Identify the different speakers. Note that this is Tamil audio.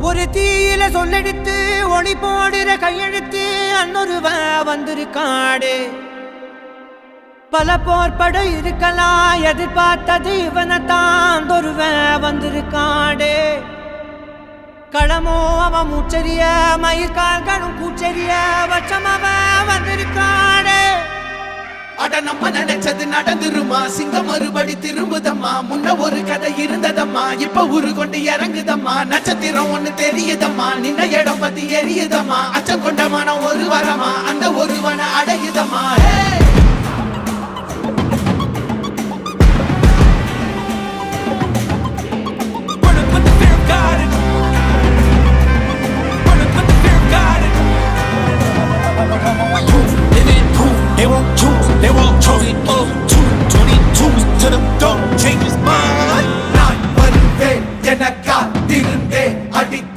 Speaker 1: ஒரு தீயில சொல்லெடுத்து ஒளி போடுற கையெழுத்து அன்னொருவ வந்திருக்காடு. பல போர்பட இருக்கலாம் எதிர்பார்த்தது இவனைத்தான் ஒருவ வந்திருக்காடு. களமோ அவன் மூச்சரிய மயிர்கால்களும் கூச்சரிய வச்சம் அவன் வந்திருக்காடு.
Speaker 2: அட நம்ம நினைச்சது நடந்துருமா, சிங்கம் மறுபடி திரும்புதம்மா. முன்ன ஒரு கதை இருந்ததம்மா, இப்ப உரு கொண்டு இறங்குதம்மா. நட்சத்திரம் ஒண்ணு தெரியுதம்மா, நின்ன இடம் பத்தி எரியுதம்மா. அச்சம் கொண்ட மனம் ஒரு வரமா, அந்த ஒருவனை அடையுதம்மா.